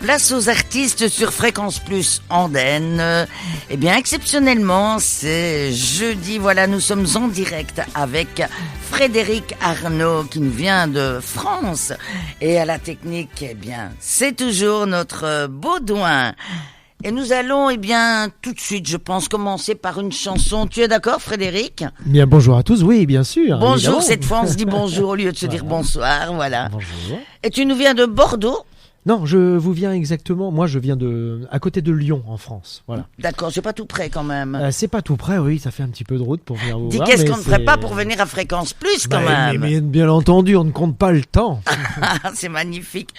Place aux artistes sur Fréquence Plus Andenne. Eh bien, exceptionnellement, c'est jeudi. Voilà, nous sommes en direct avec Frédéric Arnaud qui nous vient de France. Et à la technique, eh bien, c'est toujours notre Baudouin. Et nous allons, eh bien, tout de suite, je pense, commencer par une chanson. Tu es d'accord, Frédéric ? Bien, bonjour à tous, oui, bien sûr. Bonjour, évidemment. cette fois, on se dit bonjour au lieu de se dire bonsoir, voilà. Bonjour. Et tu nous viens de Bordeaux ? Non, je vous viens exactement, moi je viens à côté de Lyon, en France, voilà. D'accord, c'est pas tout près quand même. C'est pas tout près, oui, ça fait un petit peu de route pour venir vous Dis, voir. qu'est-ce mais qu'on ne ferait pas pour venir à Fréquence Plus quand même. mais bien entendu, on ne compte pas le temps. C'est magnifique.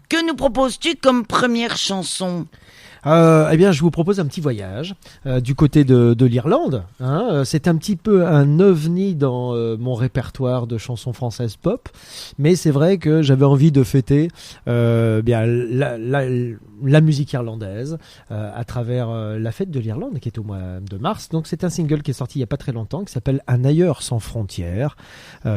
Que nous proposes-tu comme première chanson ? Eh bien, je vous propose un petit voyage du côté de l'Irlande. C'est un petit peu un ovni dans mon répertoire de chansons françaises pop, mais c'est vrai que j'avais envie de fêter bien la musique irlandaise à travers la fête de l'Irlande qui est au mois de mars. Donc c'est un single qui est sorti il y a pas très longtemps qui s'appelle Un ailleurs sans frontières,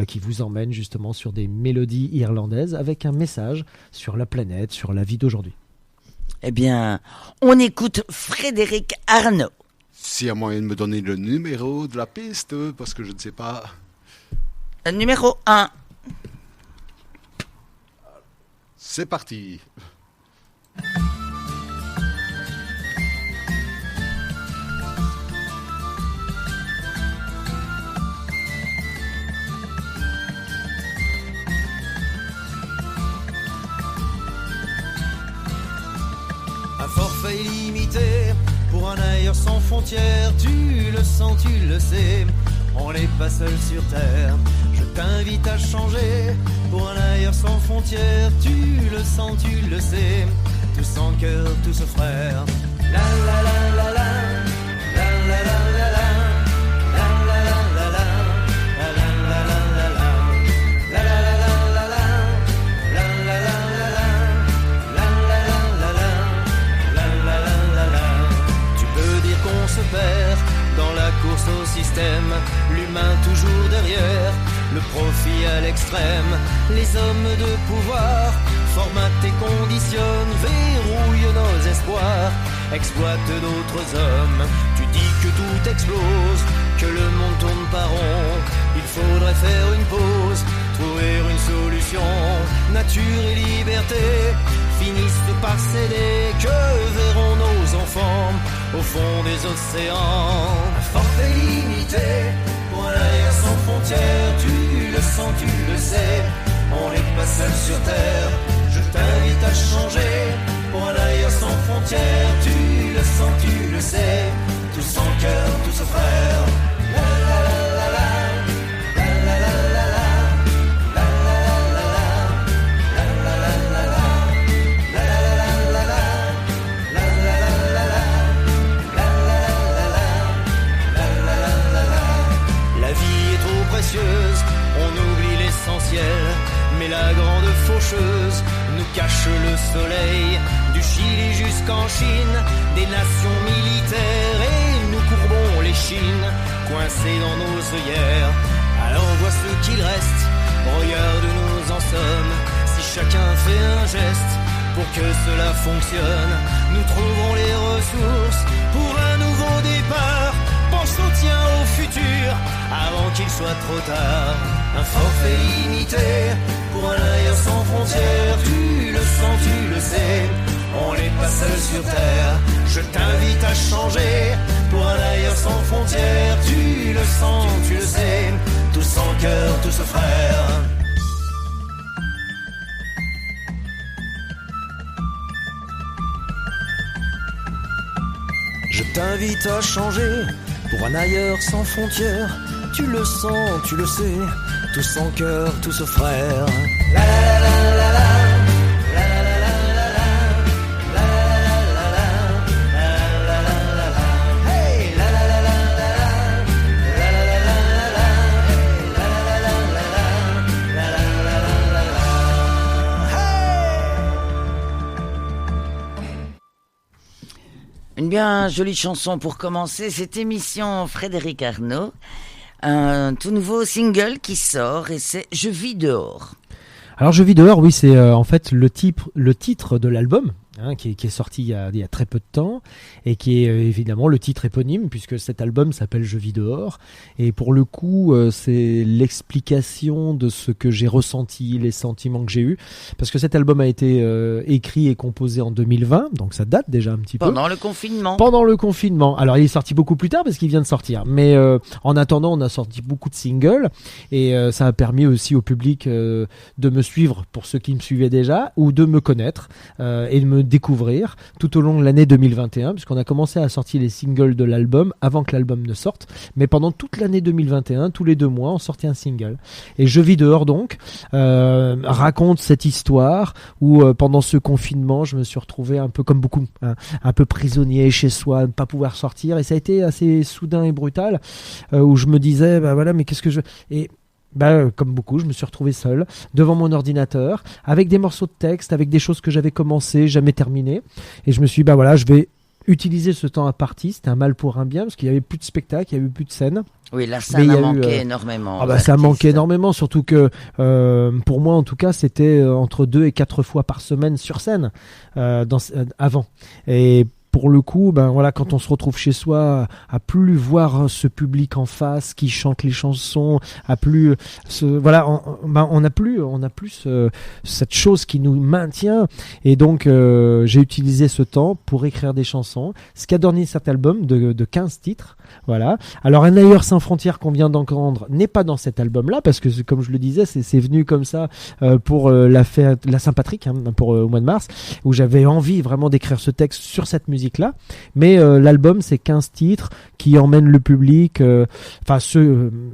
qui vous emmène justement sur des mélodies irlandaises avec un message sur la planète, sur la vie d'aujourd'hui. Eh bien, on écoute Frédéric Arnaud. S'il y a moyen de me donner le numéro de la piste, parce que je ne sais pas. Numéro 1. C'est parti. Un forfait illimité pour un ailleurs sans frontières. Tu le sens, tu le sais, on n'est pas seul sur terre. Je t'invite à changer pour un ailleurs sans frontières. Tu le sens, tu le sais, tous en cœur, tous frères. La la la la la, la la la la la, la la la la la, la la la la la, la la la la la, la la la la la, la la la la. Tu peux dire qu'on se perd dans la course au système, l'humain toujours derrière, le profit à l'extrême. Les hommes de pouvoir formatent et conditionnent, verrouillent nos espoirs, exploitent d'autres hommes. Tu dis que tout explose, que le monde tourne par rond. Il faudrait faire une pause, trouver une solution. Nature et liberté finissent par céder. Que verront nos enfants au fond des océans? Un forfait limité pour un ailleurs sans frontières. Tu le sens, tu le sais, on n'est pas seul sur terre. Je t'invite à changer pour un ailleurs sans frontières. Tu le sens, tu le sais, tous en cœur, tous frères. La la la la la, la la la la la, la la la la la, la la la la, la la la la la, la la la la la. La vie est trop précieuse, on oublie l'essentiel, mais la grande faucheuse nous cache le soleil. Du Chili jusqu'en Chine, des nations militaires, et nous courbons les chines, coincés dans nos œillères. Alors vois ce qu'il reste, regarde où nous en sommes. Si chacun fait un geste pour que cela fonctionne, nous trouverons les ressources pour un nouveau départ. Pense au tien, au futur, avant qu'il soit trop tard. Un forfait limité pour un ailleurs sans frontières. Tu le sens, tu le sais, on n'est pas seul sur terre. Je t'invite à changer pour un ailleurs sans frontières. Tu le sens, tu le sais, tous en cœur, tous frères. Je t'invite à changer pour un ailleurs sans frontières. Tu le sens, tu le sais, tous en cœur, tous frères. La la la la la. Une bien jolie chanson pour commencer cette émission, Frédéric Arnaud. Un tout nouveau single qui sort et c'est « Je vis dehors ». Alors Je vis dehors, oui, c'est en fait le titre de l'album qui est sorti il y a très peu de temps et qui est évidemment le titre éponyme puisque cet album s'appelle Je vis dehors et pour le coup c'est l'explication de ce que j'ai ressenti, les sentiments que j'ai eus parce que cet album a été écrit et composé en 2020 donc ça date déjà un petit peu. Pendant le confinement. Pendant le confinement. Alors il est sorti beaucoup plus tard parce qu'il vient de sortir mais en attendant on a sorti beaucoup de singles et ça a permis aussi au public de me suivre pour ceux qui me suivaient déjà ou de me connaître et de me découvrir tout au long de l'année 2021 puisqu'on a commencé à sortir les singles de l'album avant que l'album ne sorte mais pendant toute l'année 2021 tous les 2 mois on sortait un single et Je vis dehors donc raconte cette histoire où pendant ce confinement je me suis retrouvé un peu comme beaucoup un peu prisonnier chez soi, ne pas pouvoir sortir et ça a été assez soudain et brutal où je me disais bah voilà mais qu'est-ce que je et comme beaucoup, je me suis retrouvé seul devant mon ordinateur avec des morceaux de texte, avec des choses que j'avais commencé, jamais terminées. Et je me suis dit, je vais utiliser ce temps à partie. C'était un mal pour un bien parce qu'il n'y avait plus de spectacle, il n'y avait plus de scène. Oui, la scène a manqué énormément. Ça manquait énormément, surtout que pour moi en tout cas, c'était entre 2 et 4 fois par semaine sur scène avant. Et pour le coup, quand on se retrouve chez soi, à plus voir ce public en face qui chante les chansons, on n'a plus cette chose qui nous maintient. Et donc, j'ai utilisé ce temps pour écrire des chansons. Ce qu'a donné cet album de 15 titres. Voilà. Alors, Un ailleurs sans frontières qu'on vient d'entendre n'est pas dans cet album-là parce que, comme je le disais, c'est venu comme ça pour la Saint-Patrick, pour au mois de mars, où j'avais envie vraiment d'écrire ce texte sur cette musique-là. Mais l'album, c'est 15 titres qui emmènent le public,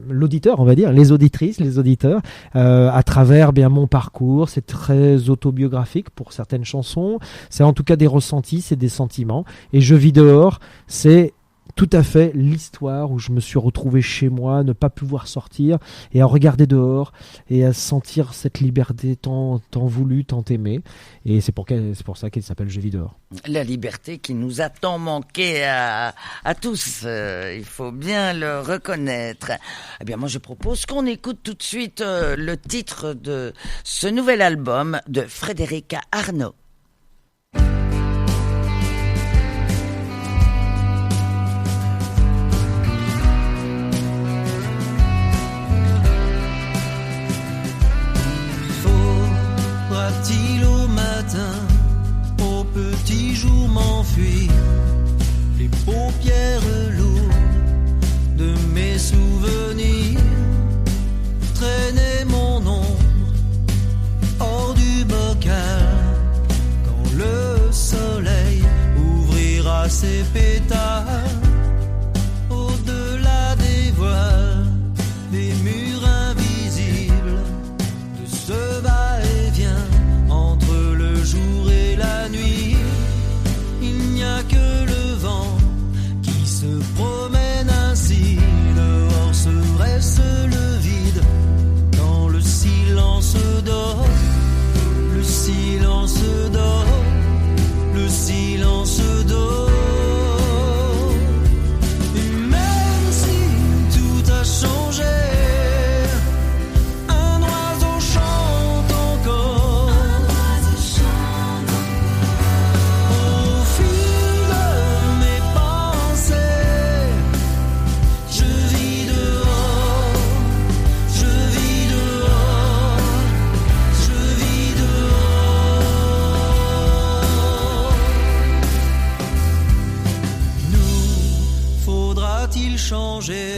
l'auditeur, on va dire, les auditrices, les auditeurs, à travers mon parcours. C'est très autobiographique pour certaines chansons. C'est en tout cas des ressentis, c'est des sentiments. Et Je vis dehors, c'est tout à fait l'histoire où je me suis retrouvé chez moi, ne pas pouvoir sortir et à regarder dehors et à sentir cette liberté tant voulue, tant aimée. Et c'est pour ça qu'elle s'appelle Je vis dehors. La liberté qui nous a tant manqué à tous, il faut bien le reconnaître. Eh bien, moi je propose qu'on écoute tout de suite le titre de ce nouvel album de Frédéric Arnaud. Faudra-t-il au matin, au petit jour m'enfuir, les paupières lourdes de mes souvenirs, traîner mon ombre hors du bocal, quand le soleil ouvrira ses pétales, au-delà des voiles, des murs invisibles, de ce va-et-vient entre le jour et la nuit. Il n'y a que le vent qui se promène ainsi, dehors serait-ce le vide, quand le silence dort, le silence dort, le silence dort. Et même si tout a changé, un oiseau chante encore. Au fil de mes pensées, je vis dehors, je vis dehors, je vis dehors. Nous, faudra-t-il changer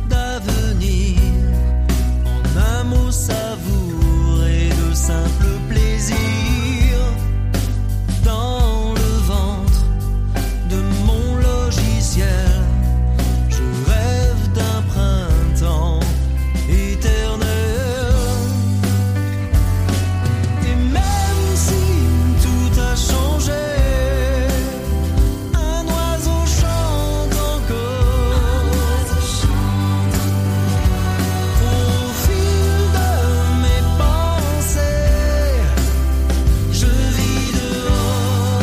d'avenir, en un mot savourer de simples plaisirs, dans le ventre de mon logiciel, je rêve d'un printemps éternel. Et même si tout a changé, un oiseau chante encore. Au fil de mes pensées, je vis dehors,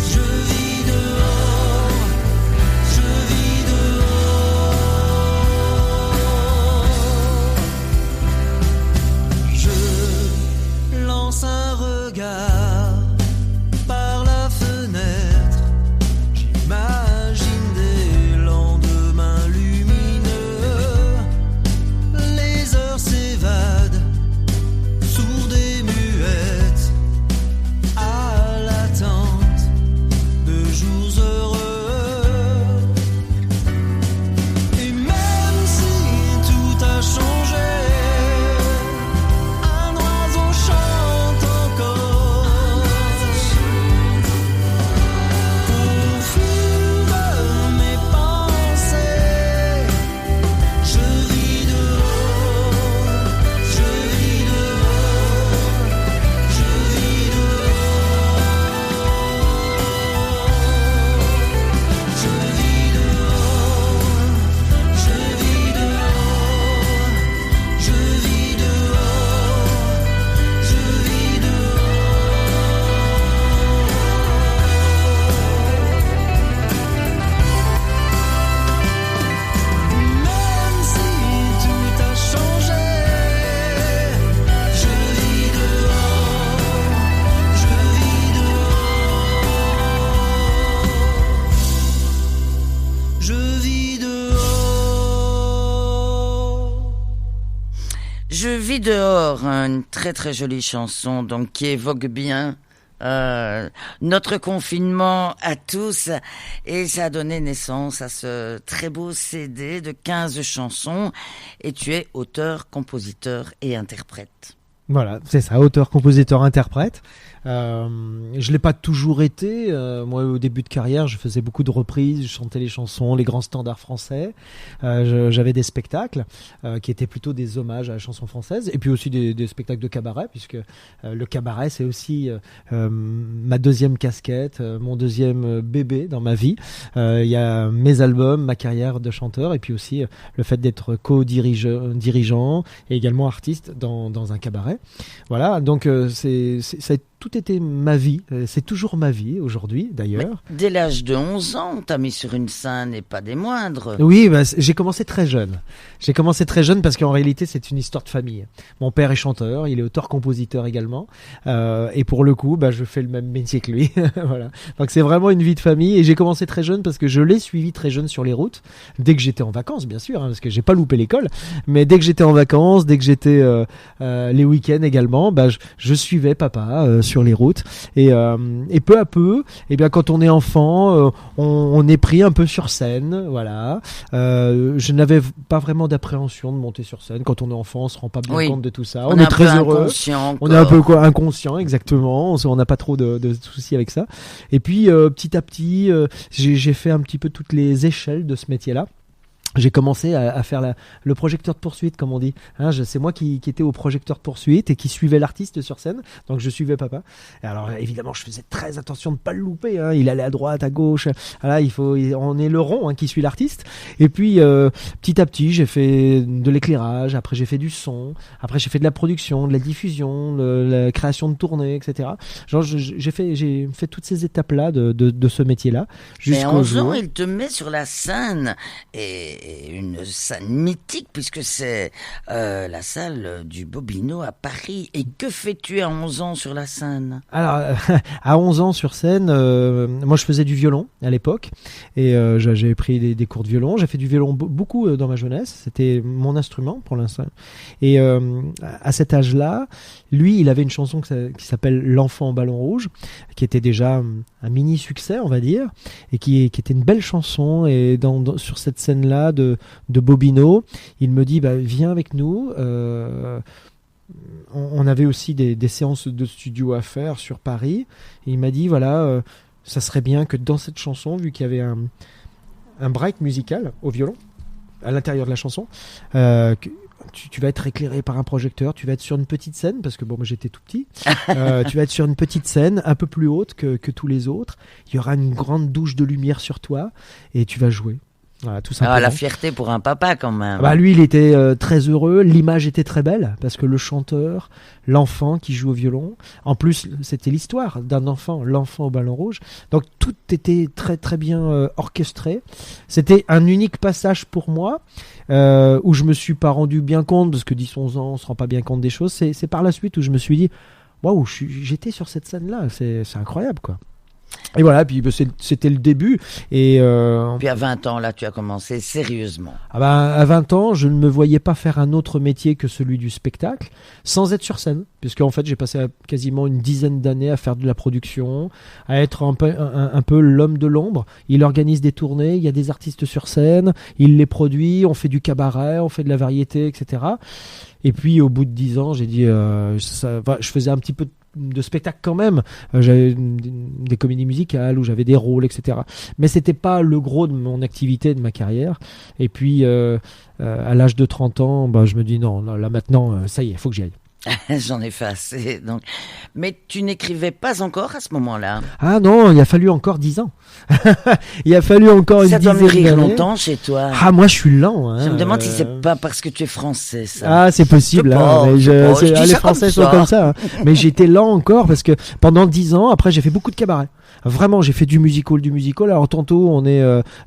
je vis dehors, je vis dehors. Je lance un regard Vie dehors, une très très jolie chanson donc qui évoque bien notre confinement à tous, et ça a donné naissance à ce très beau CD de 15 chansons, et tu es auteur, compositeur et interprète. Voilà, c'est ça, auteur, compositeur, interprète. Je l'ai pas toujours été. Moi, au début de carrière, je faisais beaucoup de reprises, je chantais les chansons, les grands standards français. J'avais des spectacles qui étaient plutôt des hommages à la chanson française, et puis aussi des spectacles de cabaret, puisque le cabaret, c'est aussi ma deuxième casquette, mon deuxième bébé dans ma vie. Il y a mes albums, ma carrière de chanteur, et puis aussi le fait d'être co-dirigeant et également artiste dans un cabaret. Voilà, donc ça a tout été ma vie, c'est toujours ma vie aujourd'hui d'ailleurs. Mais dès l'âge de 11 ans, on t'a mis sur une scène et pas des moindres. Oui, j'ai commencé très jeune. J'ai commencé très jeune parce qu'en réalité c'est une histoire de famille. Mon père est chanteur, il est auteur-compositeur également, et pour le coup je fais le même métier que lui. Voilà. Donc c'est vraiment une vie de famille, et j'ai commencé très jeune parce que je l'ai suivi très jeune sur les routes, dès que j'étais en vacances bien sûr, parce que j'ai pas loupé l'école, mais dès que j'étais en vacances, dès que j'étais les week-ends également, je suivais papa sur les routes, et peu à peu, quand on est enfant, on est pris un peu sur scène, voilà. Je n'avais pas vraiment d'appréhension de monter sur scène. Quand on est enfant, on se rend pas bien compte de tout ça. On est très heureux. On est un peu inconscient, exactement. On n'a pas trop de soucis avec ça. Et puis petit à petit, j'ai fait un petit peu toutes les échelles de ce métier-là. J'ai commencé à faire le projecteur de poursuite, comme on dit. C'est moi qui étais au projecteur de poursuite et qui suivais l'artiste sur scène. Donc je suivais papa. Et alors évidemment, je faisais très attention de ne pas le louper. Il allait à droite, à gauche. Voilà, on est le rond qui suit l'artiste. Et puis petit à petit, j'ai fait de l'éclairage. Après, j'ai fait du son. Après, j'ai fait de la production, de la diffusion, de la création de tournées, etc. Genre, j'ai fait toutes ces étapes-là de ce métier-là. Mais à 11 ans, il te met sur la scène, et une scène mythique, puisque c'est la salle du Bobino à Paris. Et que fais-tu à 11 ans sur la scène ? Alors, à 11 ans sur scène, moi je faisais du violon à l'époque, et j'avais pris des cours de violon. J'ai fait du violon beaucoup dans ma jeunesse, c'était mon instrument pour l'instant. Et à cet âge-là, lui, il avait une chanson qui s'appelle L'Enfant au ballon rouge, qui était déjà un mini succès, on va dire, et qui était une belle chanson. Et sur cette scène-là de Bobino, il me dit viens avec nous. On avait aussi des séances de studio à faire sur Paris, et il m'a dit ça serait bien que dans cette chanson, vu qu'il y avait un break musical au violon à l'intérieur de la chanson, tu vas être éclairé par un projecteur, tu vas être sur une petite scène, parce que moi j'étais tout petit, tu vas être sur une petite scène un peu plus haute que tous les autres, il y aura une grande douche de lumière sur toi et tu vas jouer. Voilà, tout simplement. La fierté pour un papa quand même. Lui, il était très heureux, l'image était très belle, parce que le chanteur, l'enfant qui joue au violon, en plus c'était l'histoire d'un enfant, l'enfant au ballon rouge, donc tout était très très bien orchestré. C'était un unique passage pour moi, où je me suis pas rendu bien compte, parce que 10-11 ans on se rend pas bien compte des choses. C'est par la suite où je me suis dit waouh, j'étais sur cette scène là, c'est incroyable quoi. Et voilà, puis c'était le début. Et puis à 20 ans, là, tu as commencé sérieusement. À 20 ans, je ne me voyais pas faire un autre métier que celui du spectacle, sans être sur scène. Puisqu'en fait, j'ai passé quasiment une dizaine d'années à faire de la production, à être un peu l'homme de l'ombre. Il organise des tournées, il y a des artistes sur scène, il les produit, on fait du cabaret, on fait de la variété, etc. Et puis, au bout de 10 ans, j'ai dit... je faisais un petit peu de spectacle quand même, j'avais des comédies musicales où j'avais des rôles, etc. Mais c'était pas le gros de mon activité, de ma carrière. Et puis à l'âge de 30 ans, je me dis non, là maintenant, ça y est, il faut que j'y aille. J'en ai fait assez. Donc. Mais tu n'écrivais pas encore à ce moment-là. Ah non, il a fallu encore 10 ans. Il a fallu encore une dizaine d'années. Ça doit mûrir longtemps chez toi. Ah, moi je suis lent. Je me demande si c'est pas parce que tu es français, ça. Ah, c'est possible. Les Français sont comme ça. Mais j'étais lent encore parce que pendant 10 ans, après j'ai fait beaucoup de cabaret. Vraiment, j'ai fait du musical. Alors tantôt on est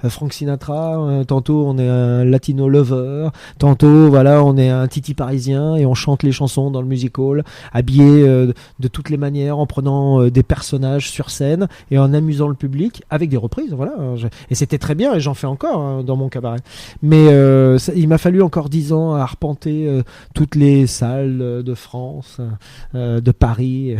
Frank Sinatra, tantôt on est un latino lover, tantôt on est un titi parisien et on chante les chansons dans le music hall, habillé de toutes les manières, en prenant des personnages sur scène et en amusant le public avec des reprises. Voilà. Et c'était très bien et j'en fais encore dans mon cabaret. Mais il m'a fallu encore 10 ans à arpenter toutes les salles de France, de Paris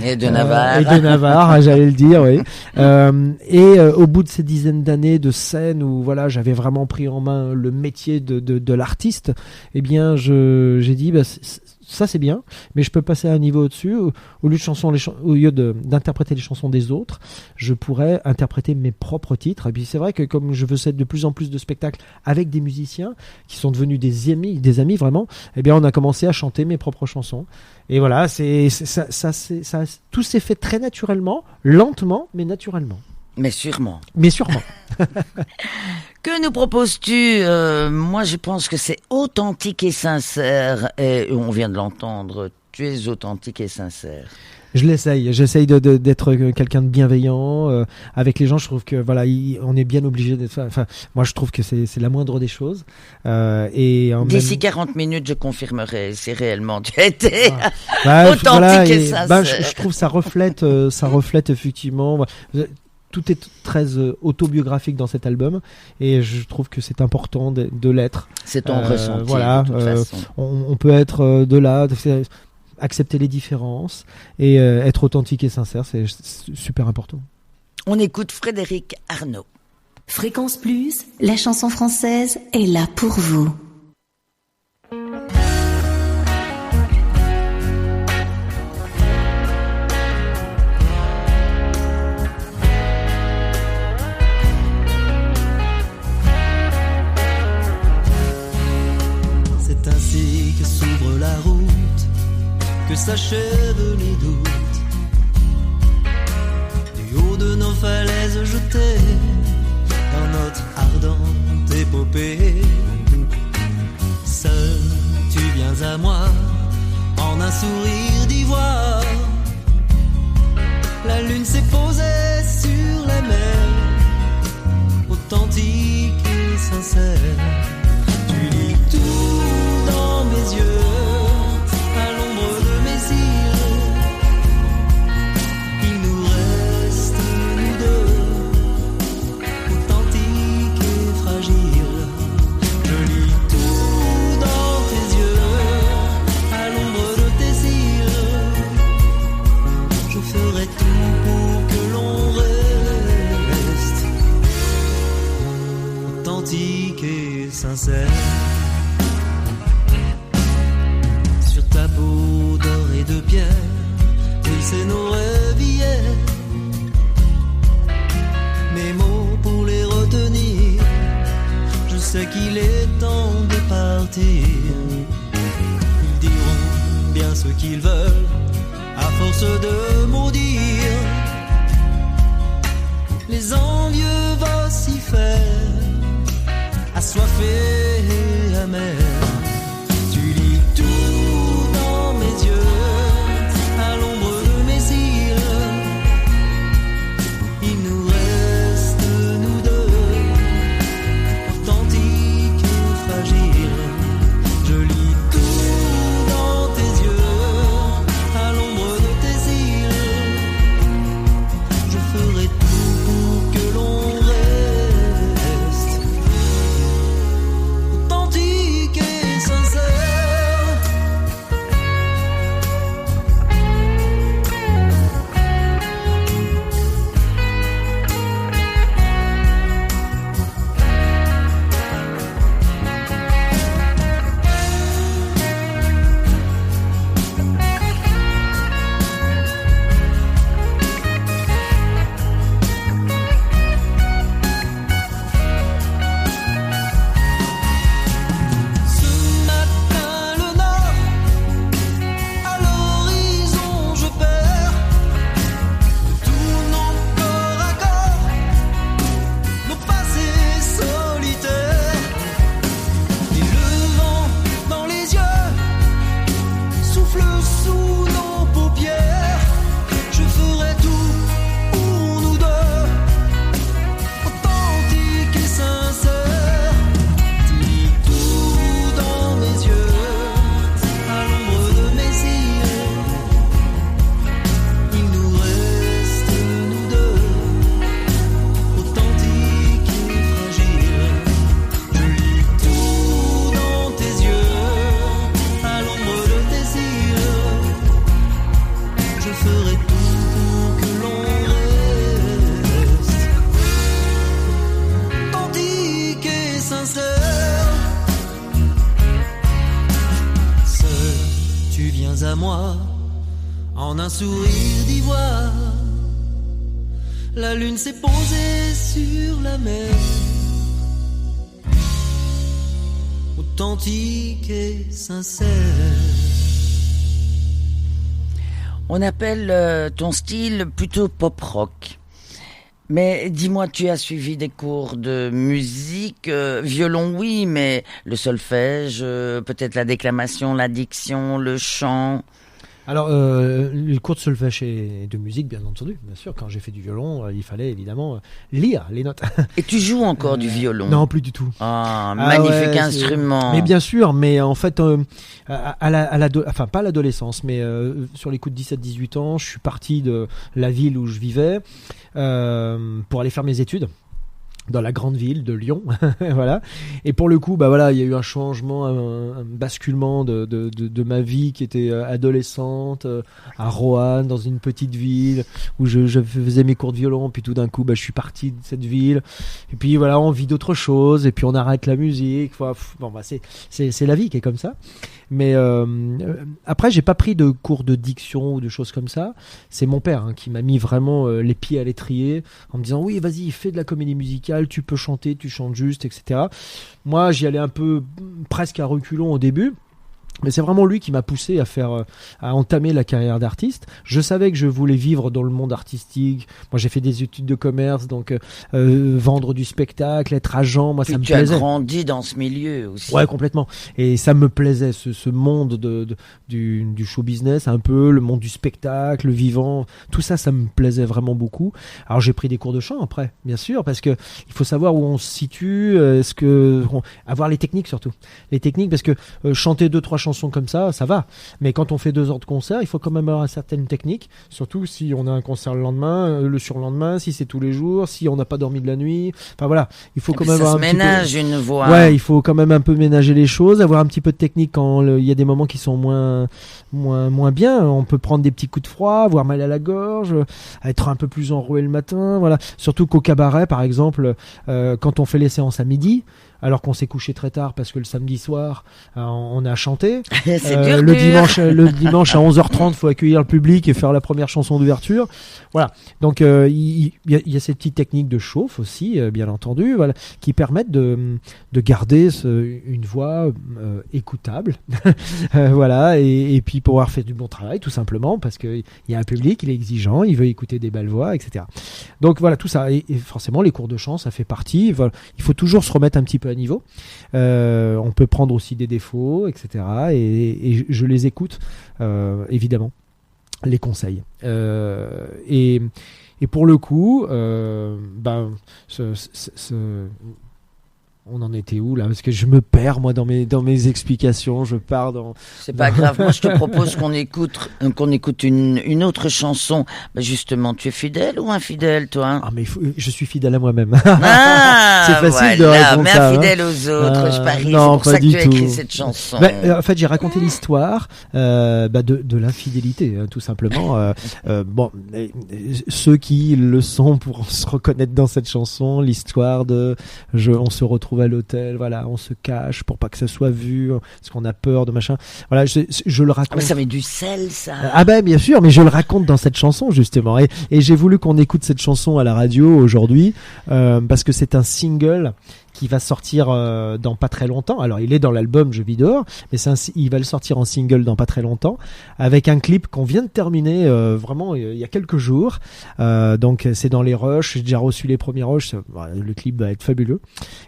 et de Navarre. Et de Navarre, j'allais le dire, oui. Au bout de ces dizaines d'années de scène où voilà, j'avais vraiment pris en main le métier de l'artiste, eh bien, j'ai dit, ça c'est bien, mais je peux passer à un niveau au-dessus. Au lieu d'interpréter les chansons des autres, je pourrais interpréter mes propres titres. Et puis c'est vrai que comme je faisais de plus en plus de spectacles avec des musiciens qui sont devenus des amis vraiment, eh bien on a commencé à chanter mes propres chansons. Et voilà, tout s'est fait très naturellement, lentement, mais naturellement. Mais sûrement. Que nous proposes-tu ? Moi, je pense que c'est authentique et sincère. Et on vient de l'entendre. Tu es authentique et sincère. J'essaye d'être quelqu'un de bienveillant avec les gens. Je trouve que voilà, on est bien obligé d'être. Enfin, moi, je trouve que c'est la moindre des choses. D'ici 40 minutes, je confirmerai si réellement tu as été authentique voilà, et sincère. Je trouve ça reflète effectivement. Tout est très autobiographique dans cet album et je trouve que c'est important de l'être. C'est ton ressenti. Voilà, de toute façon. On peut être de là, accepter les différences et être authentique et sincère, c'est super important. On écoute Frédéric Arnaud. Fréquence Plus, la chanson française est là pour vous. C'est ainsi que s'ouvre la route, que s'achèvent les doutes. Du haut de nos falaises jetées dans notre ardente épopée, seul tu viens à moi en un sourire d'ivoire. La lune s'est posée sur la mer, authentique et sincère. Tu lis tout dans mes yeux, à l'ombre de mes cils. Il nous reste nous deux, authentiques et fragiles. Je lis tout dans tes yeux, à l'ombre de tes cils. Je ferai tout pour que l'on reste authentique et sincère. Sur ta peau d'or et de pierre, c'est nos rêves hier. Mes mots pour les retenir, je sais qu'il est temps de partir. Ils diront bien ce qu'ils veulent, à force de maudire. Les envieux vocifèrent, assoiffés et amers. Tu lis tout dans mes yeux, à l'ombre de mes cils. Il nous reste nous deux, authentiques et fragiles. Je lis tout dans tes yeux, à l'ombre de tes cils. Je ferai tout pour que l'on reste authentique à moi, en un sourire d'ivoire. La lune s'est posée sur la mer, authentique et sincère. On appelle ton style plutôt pop-rock. Mais dis-moi, tu as suivi des cours de musique, violon oui, mais le solfège, peut-être la déclamation, la diction, le chant. Alors, les cours de solfège et de musique, bien entendu, bien sûr. Quand j'ai fait du violon, il fallait évidemment lire les notes. Et tu joues encore du violon? Non, plus du tout. Ah, magnifique instrument. Mais bien sûr, mais en fait, enfin pas à l'adolescence, mais sur les coups de 17-18 ans, je suis parti de la ville où je vivais pour aller faire mes études dans la grande ville de Lyon. Voilà. Et pour le coup, bah voilà, il y a eu un changement, un basculement de ma vie qui était adolescente à Roanne, dans une petite ville où je faisais mes cours de violon, puis tout d'un coup, bah, je suis parti de cette ville. Et puis voilà, on vit d'autres choses, et puis on arrête la musique. Bon, bah, c'est la vie qui est comme ça. Mais après, j'ai pas pris de cours de diction ou de choses comme ça. C'est mon père qui m'a mis vraiment les pieds à l'étrier en me disant oui, vas-y, fais de la comédie musicale, tu peux chanter, tu chantes juste, etc. Moi, j'y allais un peu presque à reculons au début. Mais c'est vraiment lui qui m'a poussé à entamer la carrière d'artiste. Je savais que je voulais vivre dans le monde artistique. Moi, j'ai fait des études de commerce, donc vendre du spectacle, être agent, moi, ça me plaisait. Tu as grandi dans ce milieu aussi. Ouais, complètement. Et ça me plaisait, ce monde du show business, un peu, le monde du spectacle, le vivant. Tout ça, ça me plaisait vraiment beaucoup. Alors, j'ai pris des cours de chant après, bien sûr, parce que il faut savoir où on se situe, avoir les techniques surtout. Les techniques, parce que chanter 2-3 chansons comme ça va. Mais quand on fait 2 heures de concert, il faut quand même avoir certaines techniques, surtout si on a un concert le lendemain, le surlendemain, si c'est tous les jours, si on n'a pas dormi de la nuit. Enfin voilà, il faut quand même avoir un petit peu... Ça se ménage une voix. Ouais, il faut quand même un peu ménager les choses, avoir un petit peu de technique quand il y a des moments qui sont moins bien. On peut prendre des petits coups de froid, avoir mal à la gorge, être un peu plus enroué le matin. Voilà. Surtout qu'au cabaret, par exemple, quand on fait les séances à midi, alors qu'on s'est couché très tard parce que le samedi soir on a chanté. Le dimanche à 11h30 il faut accueillir le public et faire la première chanson d'ouverture. Voilà. Donc il y a ces petites techniques de chauffe aussi, bien entendu, voilà, qui permettent de garder une voix écoutable. Voilà, et puis pouvoir faire du bon travail tout simplement parce qu'il y a un public, il est exigeant, il veut écouter des belles voix, etc. Donc voilà, tout ça, et forcément les cours de chant ça fait partie. Voilà. Il faut toujours se remettre un petit peu à niveau. On peut prendre aussi des défauts, etc. Et je les écoute, évidemment, les conseils. Et pour le coup, on en était où là? Parce que je me perds moi dans mes explications, je pars dans... C'est pas grave, moi je te propose qu'on écoute une autre chanson. Bah justement, tu es fidèle ou infidèle toi? Ah mais je suis fidèle à moi-même. Ah, c'est facile voilà, de répondre mais ça. infidèle aux autres, je parie. Non, c'est pour ça que tu as écrit cette chanson. En fait, j'ai raconté l'histoire de l'infidélité, tout simplement. Ceux qui le sont pourront se reconnaître dans cette chanson, l'histoire on se retrouve à l'hôtel, voilà, on se cache pour pas que ça soit vu, parce qu'on a peur de machin. Voilà, je le raconte. Ah, mais ça met du sel, ça. Ah ben bien sûr, mais je le raconte dans cette chanson justement. Et j'ai voulu qu'on écoute cette chanson à la radio aujourd'hui parce que c'est un single qui va sortir dans pas très longtemps. Alors il est dans l'album Je vis dehors, mais il va le sortir en single dans pas très longtemps, avec un clip qu'on vient de terminer vraiment il y a quelques jours. Donc c'est dans les rushs, j'ai déjà reçu les premiers rushs, le clip va être fabuleux.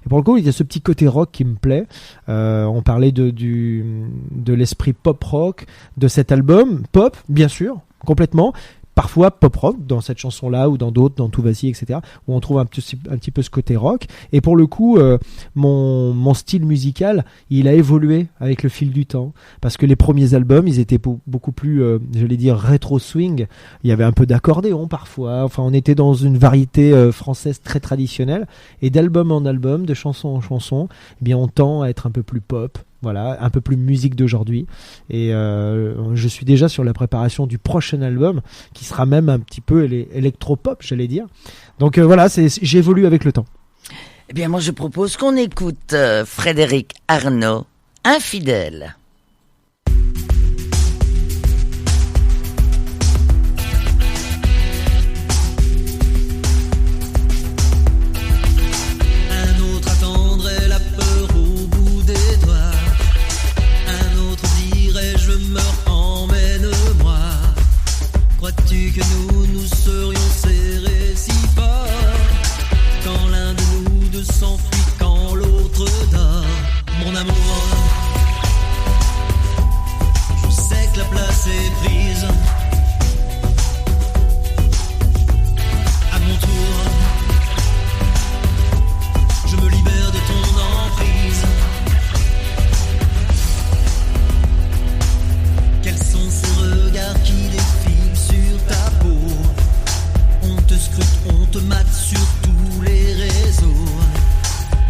Et pour le coup il y a ce petit côté rock qui me plaît. On parlait de l'esprit pop rock de cet album, pop bien sûr, complètement. Parfois pop rock dans cette chanson là ou dans d'autres, dans Tout va-ci, etc., où on trouve un petit peu ce côté rock. Et pour le coup mon style musical il a évolué avec le fil du temps, parce que les premiers albums ils étaient beaucoup plus j'allais dire rétro swing, il y avait un peu d'accordéon parfois, enfin on était dans une variété française très traditionnelle, et d'album en album, de chanson en chanson, eh bien on tend à être un peu plus pop. Voilà, un peu plus musique d'aujourd'hui. Et je suis déjà sur la préparation du prochain album, qui sera même un petit peu électropop, j'allais dire. Donc voilà, j'évolue avec le temps. Eh bien, moi, je propose qu'on écoute Frédéric Arnaud, Infidèle. Crois-tu que nous serions serrés si fort quand l'un de nous deux s'enfuit, quand l'autre dort? Mon amour, je sais que la place est prise. À mon tour, je me libère de ton emprise. Quels sont ces regards qui défilent sur ta peau? On te scrute, on te mate sur tous les réseaux.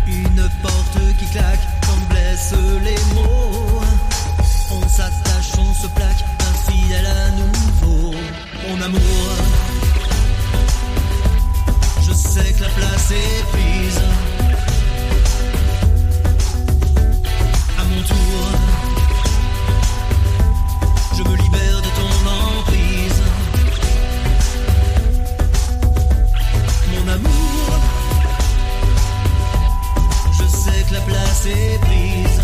Une porte qui claque quand blessent les mots. On s'attache, on se plaque, infidèle à nouveau. Mon amour, je sais que la place est prise. À mon tour, je me libère de ton emprise. Mon amour, je sais que la place est prise.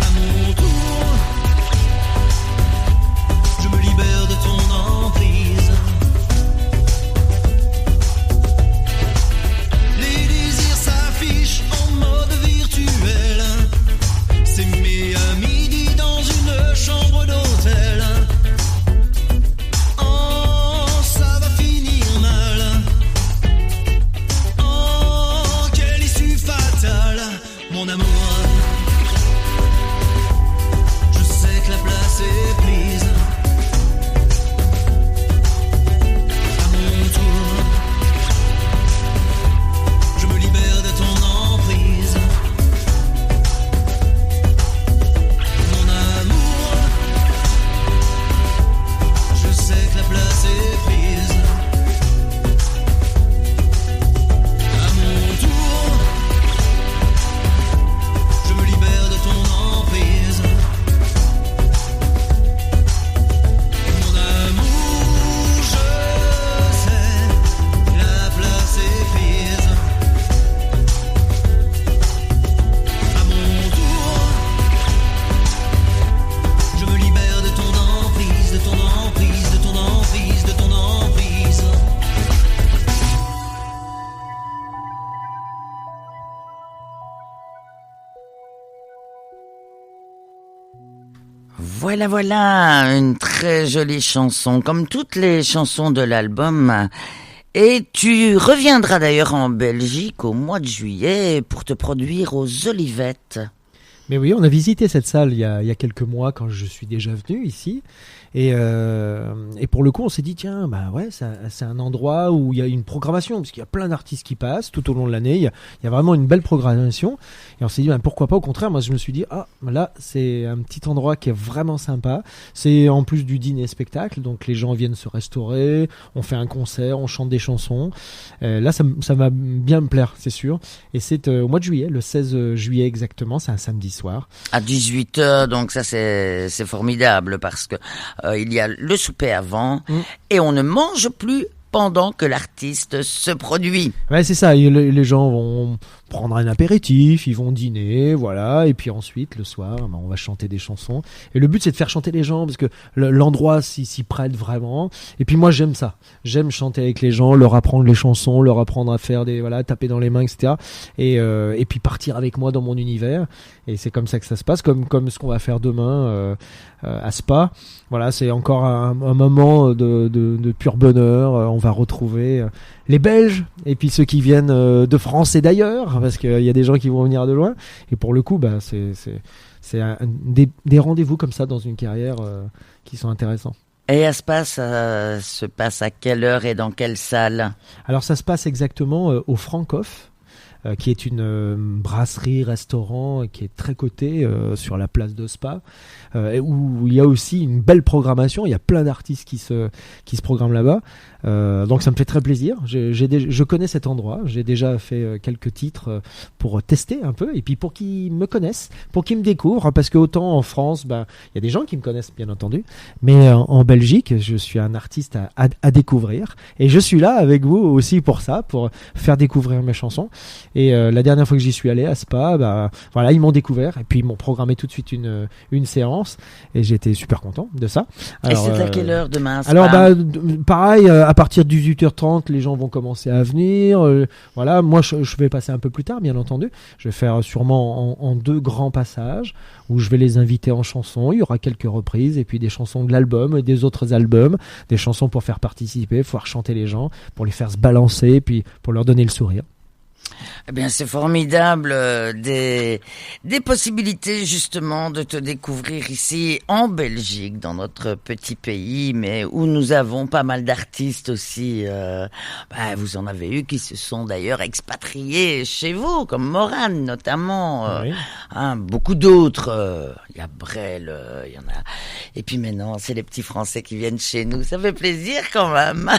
À mon tour, je me libère de ton emprise. Les désirs s'affichent en mode virtuel. S'aimer à midi dans une chambre d'hôtel. Oh, ça va finir mal. Oh, quelle issue fatale. Mon amour, je sais que la place est prise. À mon tour, je me libère de ton emprise. Mon amour, je sais que la place est prise. À mon tour, je me libère de ton emprise. Mon amour, je sais, la place est prise. À mon tour, je me libère de ton emprise, de ton emprise, de ton emprise, de ton emprise. Voilà, une très jolie chanson, comme toutes les chansons de l'album. Et tu reviendras d'ailleurs en Belgique au mois de juillet pour te produire aux Olivettes. Mais oui, on a visité cette salle il y a quelques mois quand je suis déjà venu ici. Et pour le coup, on s'est dit, tiens, bah ouais, c'est un endroit où il y a une programmation, parce qu'il y a plein d'artistes qui passent tout au long de l'année. Il y a vraiment une belle programmation. Et on s'est dit, bah, pourquoi pas, au contraire, moi je me suis dit, ah, là, c'est un petit endroit qui est vraiment sympa. C'est en plus du dîner-spectacle, donc les gens viennent se restaurer, on fait un concert, on chante des chansons. Là, ça va bien me plaire, c'est sûr. Et c'est au mois de juillet, le 16 juillet exactement, c'est un samedi soir. À 18h, donc ça c'est formidable parce que il y a le souper avant et on ne mange plus pendant que l'artiste se produit. Ouais, c'est ça. Les gens vont prendre un apéritif, ils vont dîner, voilà, et puis ensuite le soir, on va chanter des chansons. Et le but, c'est de faire chanter les gens parce que l'endroit s'y prête vraiment. Et puis moi, j'aime ça. J'aime chanter avec les gens, leur apprendre les chansons, leur apprendre à faire taper dans les mains, etc. Et puis partir avec moi dans mon univers. Et c'est comme ça que ça se passe, comme ce qu'on va faire demain à Spa. Voilà, c'est encore un moment de pur bonheur. On va retrouver les Belges et puis ceux qui viennent de France et d'ailleurs, parce qu'il y a des gens qui vont venir de loin. Et pour le coup, bah, c'est des rendez-vous comme ça dans une carrière qui sont intéressants. Et ça se passe à quelle heure et dans quelle salle? Alors ça se passe exactement au Francoff, qui est une brasserie-restaurant qui est très cotée sur la place de Spa, où il y a aussi une belle programmation. Il y a plein d'artistes qui se programment là-bas. Donc ça me fait très plaisir. Je connais cet endroit. J'ai déjà fait quelques titres pour tester un peu et puis pour qu'ils me connaissent, pour qu'ils me découvrent. Parce que autant en France, il y a des gens qui me connaissent bien entendu, mais en Belgique, je suis un artiste à découvrir et je suis là avec vous aussi pour ça, pour faire découvrir mes chansons. Et la dernière fois que j'y suis allé à Spa, voilà, ils m'ont découvert et puis ils m'ont programmé tout de suite une séance et j'étais super content de ça. Alors, et c'est à quelle heure demain, Spa? Alors pareil, à partir de 18h30, les gens vont commencer à venir. Voilà, moi je vais passer un peu plus tard, bien entendu. Je vais faire sûrement en 2 grands passages où je vais les inviter en chansons. Il y aura quelques reprises et puis des chansons de l'album et des autres albums, des chansons pour faire participer, pouvoir chanter les gens, pour les faire se balancer, puis pour leur donner le sourire. Eh bien, c'est formidable, des possibilités justement de te découvrir ici en Belgique, dans notre petit pays, mais où nous avons pas mal d'artistes aussi. Vous en avez eu qui se sont d'ailleurs expatriés chez vous, comme Morane notamment. Oui. Beaucoup d'autres. Il y a Brel, il y en a. Et puis maintenant, c'est les petits Français qui viennent chez nous. Ça fait plaisir quand même.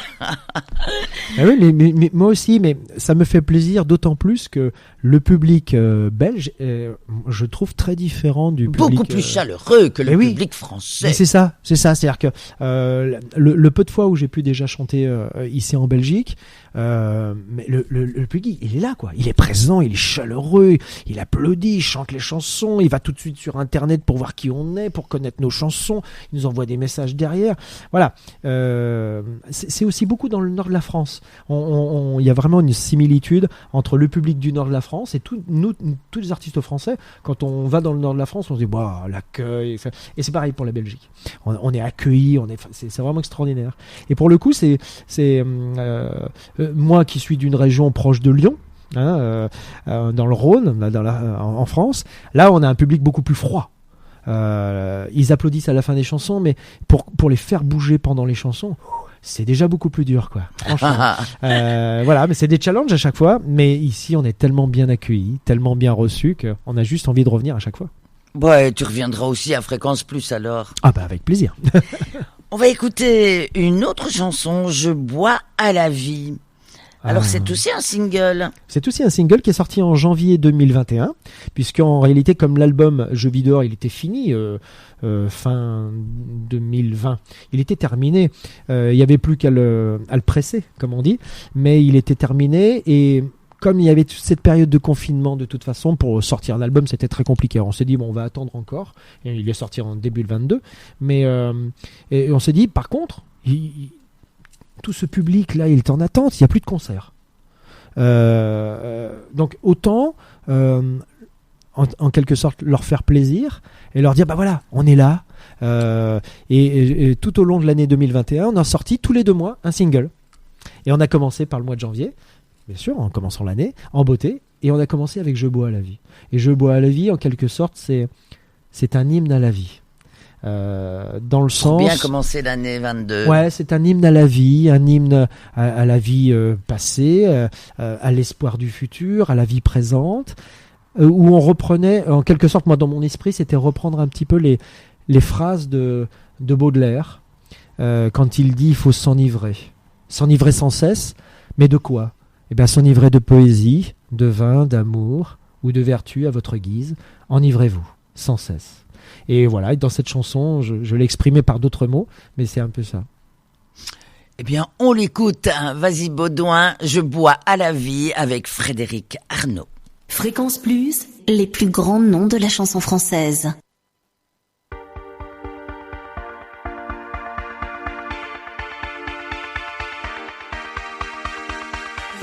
Oui, mais moi aussi, mais ça me fait plaisir d'autant plus que le public belge, je trouve très différent du public... Beaucoup plus chaleureux que le public français. Mais c'est ça. C'est-à-dire que le peu de fois où j'ai pu déjà chanter ici en Belgique, mais le public, il est là, quoi. Il est présent, il est chaleureux, il applaudit, il chante les chansons, il va tout de suite sur Internet pour voir qui on est, pour connaître nos chansons, il nous envoie des messages derrière. Voilà. C'est aussi beaucoup dans le nord de la France. Il y a vraiment une similitude entre le public du nord de la France et tous les artistes français. Quand on va dans le nord de la France, on se dit l'accueil, et c'est pareil pour la Belgique. On est accueillis, c'est vraiment extraordinaire. Et pour le coup, c'est moi qui suis d'une région proche de Lyon, dans le Rhône, en France, là on a un public beaucoup plus froid. Ils applaudissent à la fin des chansons, mais pour les faire bouger pendant les chansons, c'est déjà beaucoup plus dur, quoi. Franchement. Voilà, mais c'est des challenges à chaque fois. Mais ici, on est tellement bien accueillis, tellement bien reçus qu'on a juste envie de revenir à chaque fois. Ouais, tu reviendras aussi à Fréquence Plus alors. Avec plaisir. On va écouter une autre chanson, Je bois à la vie. Alors c'est aussi un single. C'est aussi un single qui est sorti en janvier 2021, puisqu'en réalité, comme l'album Je vis dehors, il était fini fin 2020. Il était terminé. Il n'y avait plus qu'à le presser, comme on dit, mais il était terminé. Et comme il y avait toute cette période de confinement, de toute façon, pour sortir l'album, c'était très compliqué. Alors, on s'est dit, on va attendre encore. Et il est sorti en début 22. Mais et on s'est dit, par contre, tout ce public-là, il est en attente, il n'y a plus de concerts. Donc autant, en quelque sorte, leur faire plaisir et leur dire, voilà, on est là. Et tout au long de l'année 2021, on a sorti tous les 2 mois un single. Et on a commencé par le mois de janvier, bien sûr, en commençant l'année, en beauté. Et on a commencé avec Je bois à la vie. Et Je bois à la vie, en quelque sorte, c'est un hymne à la vie. Dans le sens... bien commencer l'année 22. Ouais, c'est un hymne à la vie, un hymne à la vie passée, à l'espoir du futur, à la vie présente, où on reprenait, en quelque sorte, moi dans mon esprit, c'était reprendre un petit peu les phrases de Baudelaire, quand il dit il faut s'enivrer sans cesse, mais de quoi? S'enivrer de poésie, de vin, d'amour ou de vertu à votre guise, enivrez-vous sans cesse. Et voilà, et dans cette chanson, je l'ai exprimé par d'autres mots, mais c'est un peu ça. Eh bien, on l'écoute. Vas-y, Baudouin, Je bois à la vie avec Frédéric Arnaud. Fréquence Plus, les plus grands noms de la chanson française.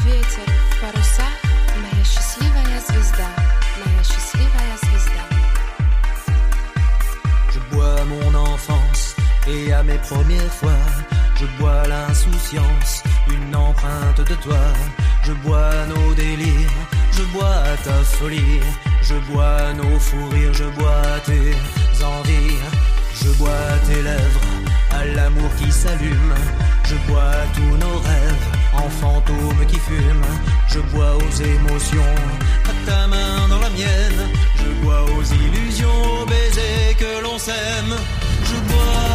Ветер в парусах, моя счастливая звезда, моя счастливая звезда. Je bois mon enfance et à mes premières fois, je bois l'insouciance, une empreinte de toi. Je bois nos délires, je bois ta folie, je bois nos fous rires, je bois tes envies, je bois tes lèvres à l'amour qui s'allume, je bois tous nos rêves en fantômes qui fument, je bois aux émotions, à ta main dans la mienne, je bois aux illusions, aux baisers que l'on s'aime, je bois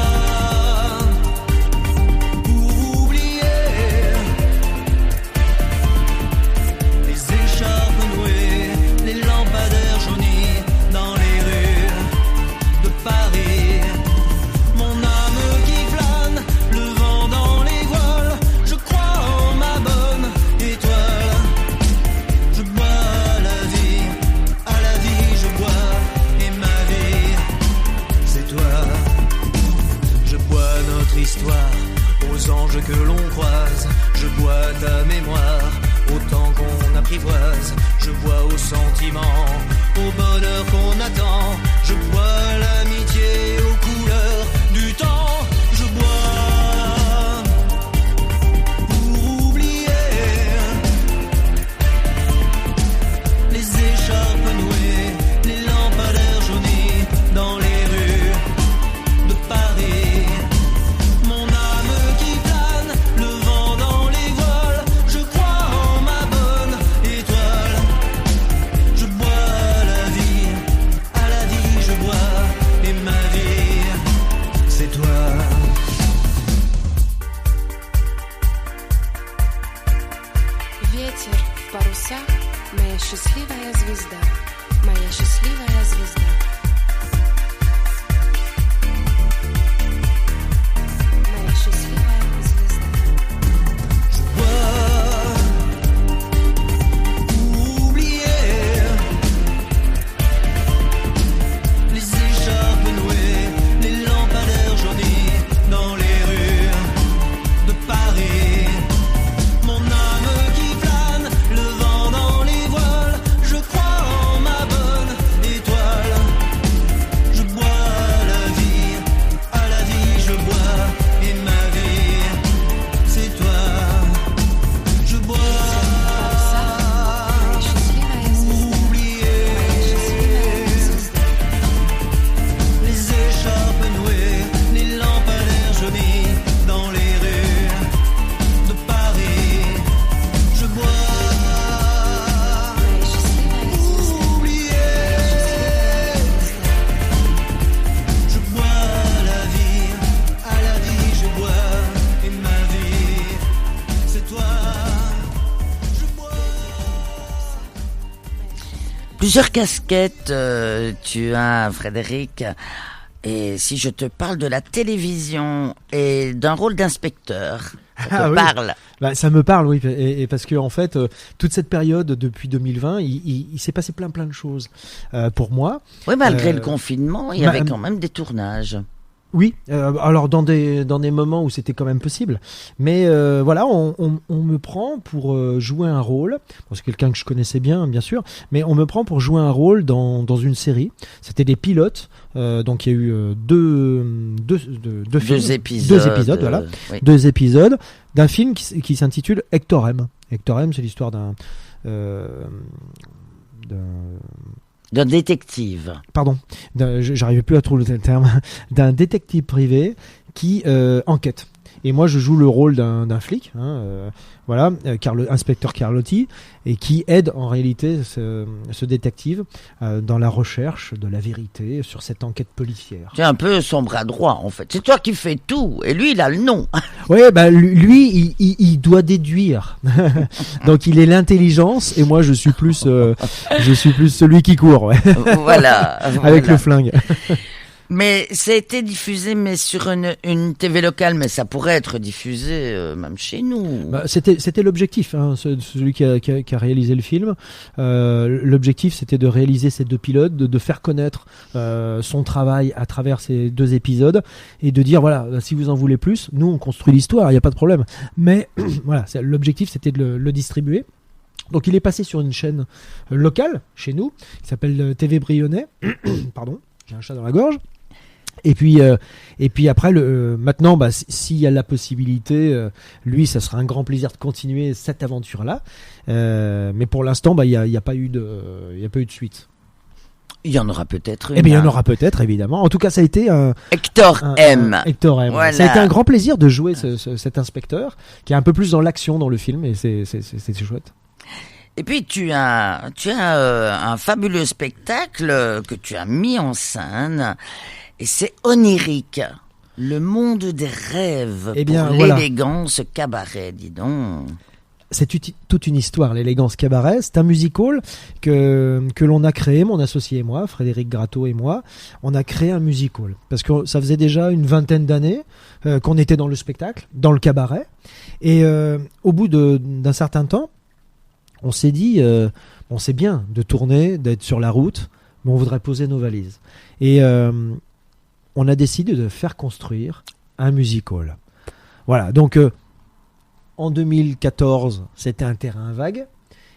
pour oublier les écharpes nouées, les lampadaires jaunis dans les rues de Paris, mon âme qui plane, le vent dans les voiles, je crois en ma bonne étoile, je bois l'histoire, aux anges que l'on croise. Je bois ta mémoire, au temps qu'on apprivoise. Je bois au sentiment, au bonheur qu'on attend. Je bois l'amitié aux couleurs du temps. Je bois pour oublier les écharpes nouées, les lampadaires jaunis dans les rues de Paris. Mon âme qui plane, le vent dans les voiles. Je crois en ma bonne étoile. Je bois à la vie je bois. Et ma vie, c'est toi. Ветер в парусах, моя счастливая звезда, моя счастливая звезда. Моя счастливая звезда. Pour oublier les écharpes nouées, les lampadaires jaunis dans les rues de Paris. Mon âme qui plane, le vent dans les voiles. Je crois en ma bonne étoile. Je bois à la vie je bois. Et ma vie, c'est toi. Je bois Моя счастливая звезда. oublier les écharpes nouées, les lampadaires jaunis dans les rues de Paris. Je bois Моя счастливая звезда. oublier. Je bois à la vie je bois. Et ma vie, c'est toi. Je bois. Plusieurs casquettes tu as, Frédéric. Et si je te parle de la télévision et d'un rôle d'inspecteur, ça te Ah oui. parle. Bah, ça me parle, oui, et parce que en fait, toute cette période depuis 2020, il s'est passé plein de choses pour moi. Oui, malgré Euh, le confinement, il y bah, avait quand même des tournages. Oui, alors dans des moments où c'était quand même possible, mais voilà, on me prend pour jouer un rôle. Bon, c'est quelqu'un que je connaissais bien sûr, mais on me prend pour jouer un rôle dans une série. C'était des pilotes, donc il y a eu deux films, Deux épisodes. voilà, Oui. 2 épisodes d'un film qui s'intitule Hector M. Hector M, c'est l'histoire d'un D'un détective. j'arrivais plus à trouver le terme, d'un détective privé qui enquête. Et moi, je joue le rôle d'un flic, voilà, inspecteur Carlotti, et qui aide en réalité ce détective dans la recherche de la vérité sur cette enquête policière. Tu es un peu son bras droit, en fait. C'est toi qui fais tout, et lui, il a le nom. Oui, bah lui, il doit déduire. Donc il est l'intelligence, et moi je suis plus celui qui court, ouais, Voilà. avec voilà. le flingue. Mais ça a été diffusé, mais sur une TV locale, mais ça pourrait être diffusé même chez nous. Bah, c'était l'objectif, celui qui a réalisé le film. L'objectif, c'était de réaliser ces 2 pilotes, de faire connaître son travail à travers ces 2 épisodes, et de dire voilà, si vous en voulez plus, nous on construit l'histoire, il n'y a pas de problème. Mais voilà, l'objectif, c'était de le distribuer. Donc il est passé sur une chaîne locale chez nous qui s'appelle TV Brionnais. Pardon, j'ai un chat dans la gorge. Et puis après, maintenant, bah, s'il y a la possibilité, lui, ça sera un grand plaisir de continuer cette aventure-là. Mais pour l'instant, bah, il y a pas eu de suite. Il y en aura peut-être une. Eh bien, il y en aura peut-être, évidemment. En tout cas, ça a été Hector M. Hector M. Voilà. Ça a été un grand plaisir de jouer cet inspecteur qui est un peu plus dans l'action dans le film, et c'est chouette. Et puis tu as un fabuleux spectacle que tu as mis en scène, et c'est onirique, le monde des rêves, Eh bien, pour voilà. l'élégance cabaret, dis donc. C'est toute une histoire, l'élégance cabaret. C'est un musical que l'on a créé, mon associé et moi, Frédéric Gratteau et moi. On a créé un musical parce que ça faisait déjà une vingtaine d'années qu'on était dans le spectacle, dans le cabaret. Et au bout d'un certain temps, on s'est dit, bon, c'est bien de tourner, d'être sur la route, mais on voudrait poser nos valises. Et on a décidé de faire construire un music hall. Voilà, donc en 2014, c'était un terrain vague.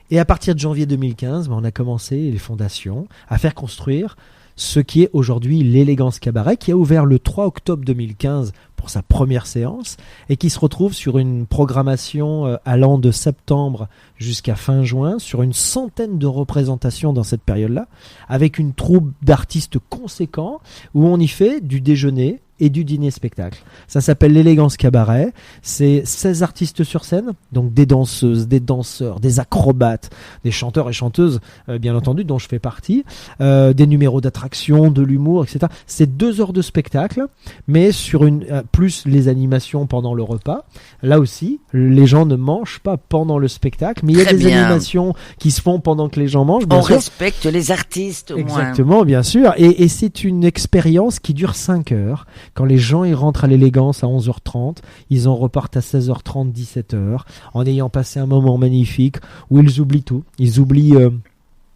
Et à partir de janvier 2015, on a commencé les fondations à faire construire ce qui est aujourd'hui l'Élégance Cabaret, qui a ouvert le 3 octobre 2015 pour sa première séance et qui se retrouve sur une programmation allant de septembre jusqu'à fin juin, sur une centaine de représentations dans cette période-là, avec une troupe d'artistes conséquents où on y fait du déjeuner et du dîner-spectacle. Ça s'appelle l'Élégance Cabaret. C'est 16 artistes sur scène, donc des danseuses, des danseurs, des acrobates, des chanteurs et chanteuses, bien entendu, dont je fais partie, des numéros d'attraction, de l'humour, etc. C'est 2 heures de spectacle, mais sur plus les animations pendant le repas. Là aussi, les gens ne mangent pas pendant le spectacle, mais il y a Très des bien. animations qui se font pendant que les gens mangent. Bien On sûr. respecte les artistes au moins. Exactement, bien sûr. Et c'est une expérience qui dure 5 heures. Quand les gens ils rentrent à l'Élégance à 11h30, ils en repartent à 16h30, 17h, en ayant passé un moment magnifique où ils oublient tout. Ils oublient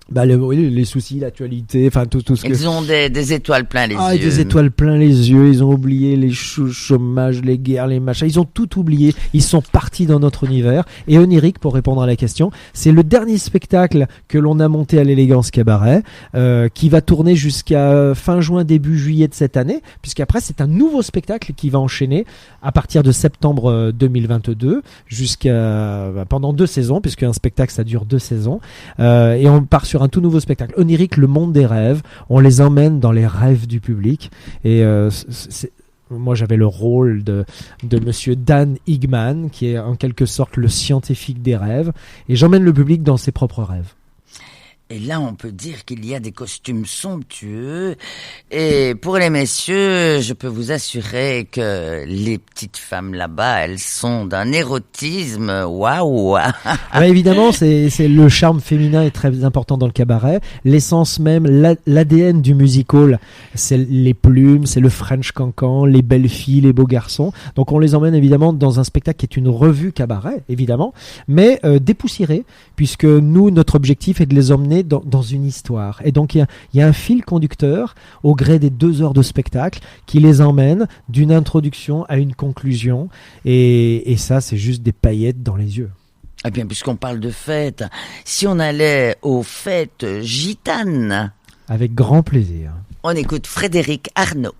les soucis, l'actualité, enfin tout ce que... Ils ont des étoiles plein les yeux. Des étoiles plein les yeux, ils ont oublié les chômages, les guerres, les machins, ils ont tout oublié, ils sont partis dans notre univers. Et Onirique, pour répondre à la question, c'est le dernier spectacle que l'on a monté à l'Élégance Cabaret, qui va tourner jusqu'à fin juin, début juillet de cette année, puisqu'après c'est un nouveau spectacle qui va enchaîner à partir de septembre 2022 jusqu'à pendant 2 saisons, puisqu'un spectacle ça dure 2 saisons, et on part sur un tout nouveau spectacle. Onirique, le monde des rêves. On les emmène dans les rêves du public. Et moi, j'avais le rôle de monsieur Dan Higman, qui est en quelque sorte le scientifique des rêves. Et j'emmène le public dans ses propres rêves. Et là, on peut dire qu'il y a des costumes somptueux. Et pour les messieurs, je peux vous assurer que les petites femmes là-bas, elles sont d'un érotisme. Waouh! Évidemment, c'est le charme féminin est très important dans le cabaret. L'essence même, l'ADN du music hall, c'est les plumes, c'est le French cancan, les belles filles, les beaux garçons. Donc on les emmène évidemment dans un spectacle qui est une revue cabaret, évidemment, mais dépoussiéré, puisque nous, notre objectif est de les emmener dans une histoire. Et donc il y a un fil conducteur au gré des 2 heures de spectacle qui les emmène d'une introduction à une conclusion. Et ça, c'est juste des paillettes dans les yeux. Eh bien, puisqu'on parle de fêtes, si on allait aux fêtes gitanes, Avec grand plaisir. on écoute Frédéric Arnaud.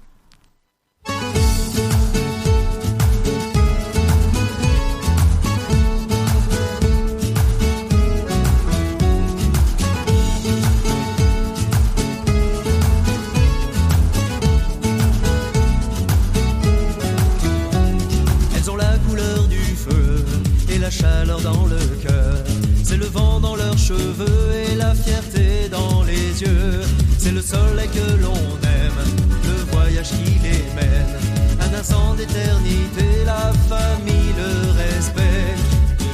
La chaleur dans le cœur, c'est le vent dans leurs cheveux et la fierté dans les yeux. C'est le soleil que l'on aime, le voyage qui les mène. Un instant d'éternité, la famille, le respect.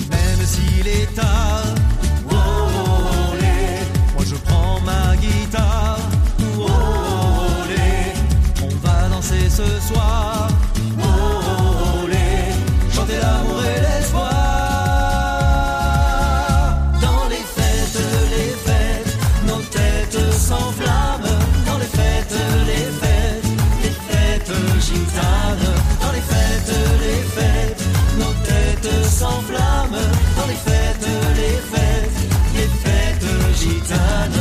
Même s'il est tard, oh, oh, olé, moi je prends ma guitare, oh, oh, olé, on va danser ce soir, oh, oh, olé, chanter l'amour et l'espoir. S'enflamme dans les fêtes gitanes. Dans les fêtes, nos têtes s'enflamment. Dans les fêtes gitanes.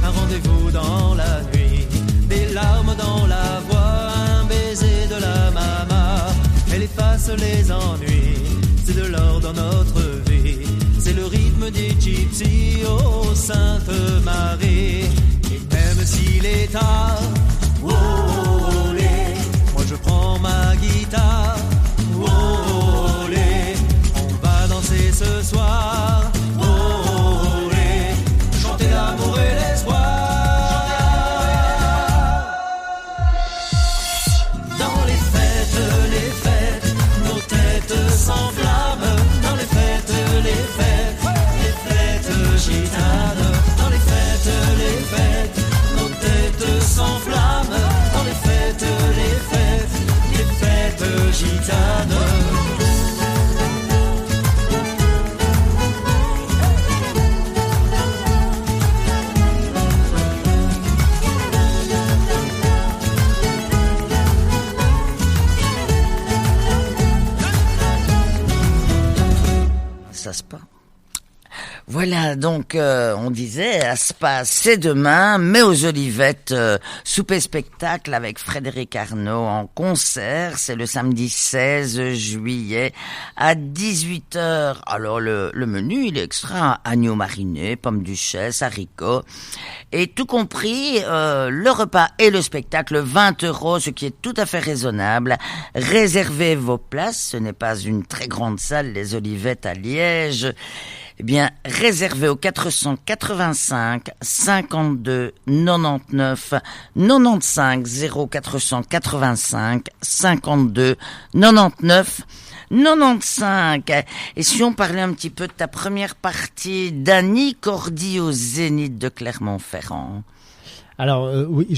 Un rendez-vous dans la nuit, des larmes dans la voix, un baiser de la maman. Elle efface les ennuis, c'est de l'or dans notre vie. C'est le rythme des gypsies, ô Sainte Marie. Et même s'il est tard, oh, oh, olé, moi je prends ma guitare, oh, oh, olé, on va danser ce soir. L'amour et l'espoir. Dans les fêtes, nos têtes s'enflamment. Dans les fêtes gitanes. Dans les fêtes, nos têtes s'enflamment. Spa. Voilà, donc on disait à Spa, c'est demain, mais aux Olivettes, souper spectacle avec Frédéric Arnaud en concert, c'est le samedi 16 juillet à 18h. Alors le menu, il est extra, agneau mariné, pommes duchesse, haricots, et tout compris, le repas et le spectacle, 20 €, ce qui est tout à fait raisonnable. Réservez vos places, ce n'est pas une très grande salle, les Olivettes à Liège. Eh bien, réservé au 485 52 99 95 0485 52 99 95. Et si on parlait un petit peu de ta première partie d'Annie Cordy au Zénith de Clermont-Ferrand? Alors oui,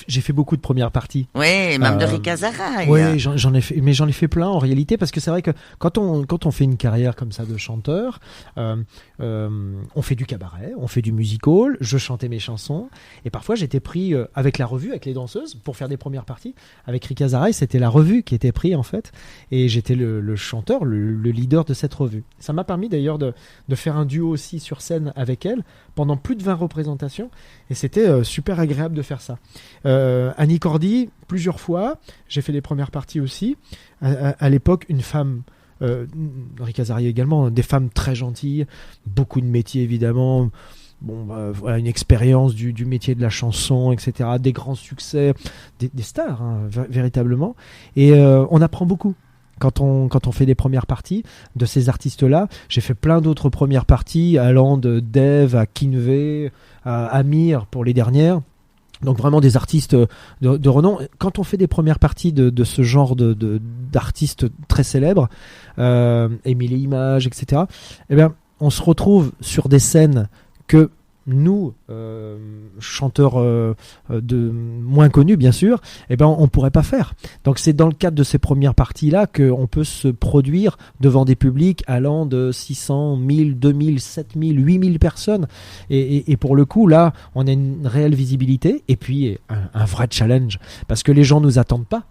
j'ai fait beaucoup de premières parties. Oui, même de Rick Azaraï. Oui, j'en ai fait, mais j'en ai fait plein en réalité, parce que c'est vrai que quand on fait une carrière comme ça de chanteur, on fait du cabaret, on fait du music-hall, je chantais mes chansons, et parfois j'étais pris avec la revue, avec les danseuses, pour faire des premières parties. Avec Rick Azaraï, c'était la revue qui était prise en fait, et j'étais le chanteur, le leader de cette revue. Ça m'a permis d'ailleurs de faire un duo aussi sur scène avec elle pendant plus de 20 représentations, et c'était super agréable de faire ça. Annie Cordy, plusieurs fois, j'ai fait des premières parties aussi. À l'époque, une femme, Rick Azaraï également, des femmes très gentilles, beaucoup de métiers évidemment. Bon, voilà, une expérience du métier de la chanson, etc. Des grands succès, des stars, hein, véritablement. Et on apprend beaucoup. Quand on fait des premières parties de ces artistes-là. J'ai fait plein d'autres premières parties, allant de Dave à Kinvey, à Amir pour les dernières. Donc vraiment des artistes de renom. Quand on fait des premières parties de ce genre d'artistes très célèbres, Émile et Images, etc., eh bien, on se retrouve sur des scènes que nous, chanteurs moins connus bien sûr, eh ben on pourrait pas faire. Donc c'est dans le cadre de ces premières parties-là qu'on peut se produire devant des publics allant de 600, 1000, 2000, 7000, 8000 personnes. Et pour le coup, là, on a une réelle visibilité et puis un vrai challenge, parce que les gens nous attendent pas.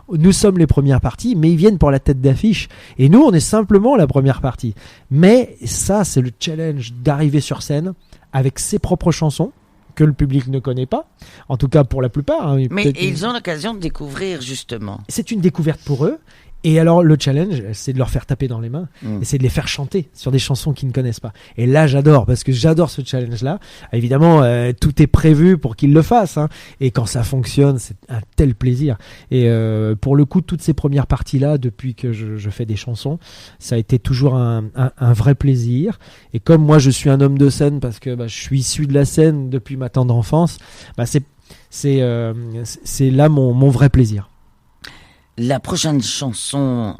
Nous sommes les premières parties, mais ils viennent pour la tête d'affiche. Et nous, on est simplement la première partie. Mais ça, c'est le challenge d'arriver sur scène avec ses propres chansons que le public ne connaît pas, en tout cas pour la plupart. Hein, mais ils ont l'occasion de découvrir justement. C'est une découverte pour eux. Et alors le challenge, c'est de leur faire taper dans les mains et c'est de les faire chanter sur des chansons qu'ils ne connaissent pas. Et là j'adore, parce que j'adore ce challenge-là. Évidemment, tout est prévu pour qu'ils le fassent, hein. Et quand ça fonctionne, c'est un tel plaisir. Et pour le coup, toutes ces premières parties-là, depuis que je fais des chansons, ça a été toujours un vrai plaisir. Et comme moi je suis un homme de scène, parce que je suis issu de la scène depuis ma tendre enfance, c'est là mon vrai plaisir. La prochaine chanson